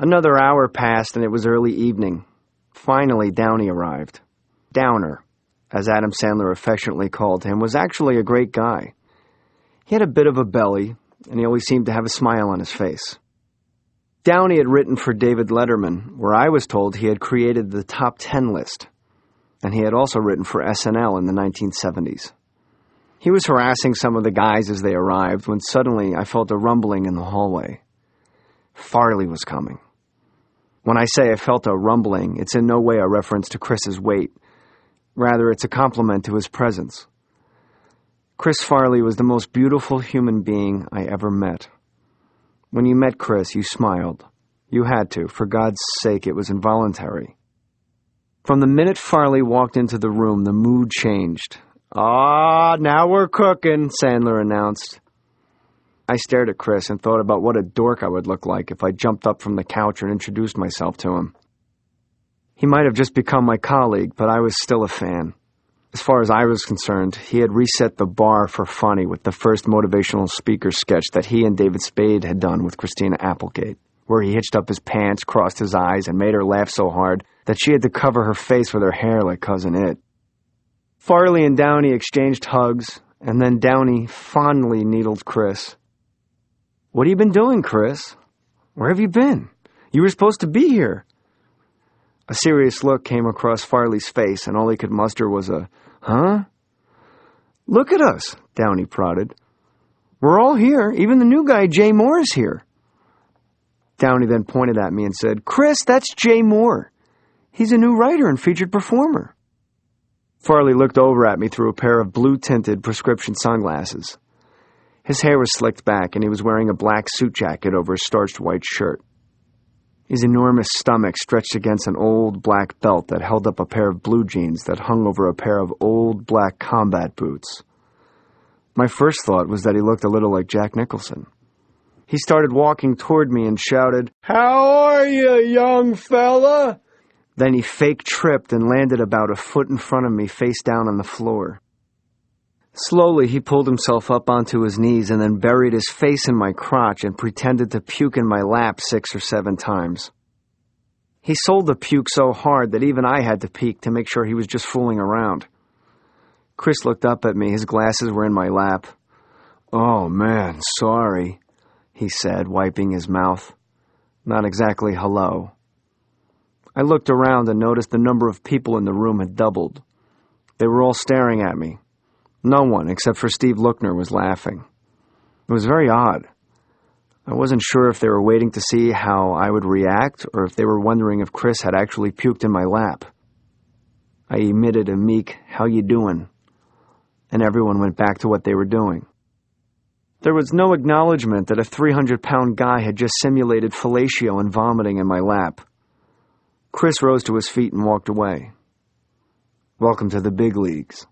Another hour passed and it was early evening. Finally, Downey arrived. Downer, as Adam Sandler affectionately called him, was actually a great guy. He had a bit of a belly, and he always seemed to have a smile on his face. Downey had written for David Letterman, where I was told he had created the top 10 list, and he had also written for SNL in the 1970s. He was harassing some of the guys as they arrived when suddenly I felt a rumbling in the hallway. Farley was coming. When I say I felt a rumbling, it's in no way a reference to Chris's weight. Rather, it's a compliment to his presence. Chris Farley was the most beautiful human being I ever met. When you met Chris, you smiled. You had to. For God's sake, it was involuntary. From the minute Farley walked into the room, the mood changed. "Ah, now we're cooking," Sandler announced. I stared at Chris and thought about what a dork I would look like if I jumped up from the couch and introduced myself to him. He might have just become my colleague, but I was still a fan. As far as I was concerned, he had reset the bar for funny with the first motivational speaker sketch that he and David Spade had done with Christina Applegate, where he hitched up his pants, crossed his eyes, and made her laugh so hard that she had to cover her face with her hair like Cousin It. Farley and Downey exchanged hugs, and then Downey fondly needled Chris. "What have you been doing, Chris? Where have you been? You were supposed to be here." A serious look came across Farley's face, and all he could muster was a, "Huh?" "Look at us," Downey prodded. "We're all here. Even the new guy, Jay Mohr, is here." Downey then pointed at me and said, "Chris, that's Jay Mohr. He's a new writer and featured performer." Farley looked over at me through a pair of blue-tinted prescription sunglasses. His hair was slicked back, and he was wearing a black suit jacket over a starched white shirt. His enormous stomach stretched against an old black belt that held up a pair of blue jeans that hung over a pair of old black combat boots. My first thought was that he looked a little like Jack Nicholson. He started walking toward me and shouted, "How are you, young fella?" Then he fake tripped and landed about a foot in front of me, face down on the floor. Slowly, he pulled himself up onto his knees and then buried his face in my crotch and pretended to puke in my lap 6 or 7 times. He sold the puke so hard that even I had to peek to make sure he was just fooling around. Chris looked up at me. His glasses were in my lap. "Oh, man, sorry," he said, wiping his mouth. Not exactly hello. I looked around and noticed the number of people in the room had doubled. They were all staring at me. No one, except for Steve Lookner, was laughing. It was very odd. I wasn't sure if they were waiting to see how I would react or if they were wondering if Chris had actually puked in my lap. I emitted a meek, "How you doing?" and everyone went back to what they were doing. There was no acknowledgement that a 300-pound guy had just simulated fellatio and vomiting in my lap. Chris rose to his feet and walked away. "Welcome to the big leagues."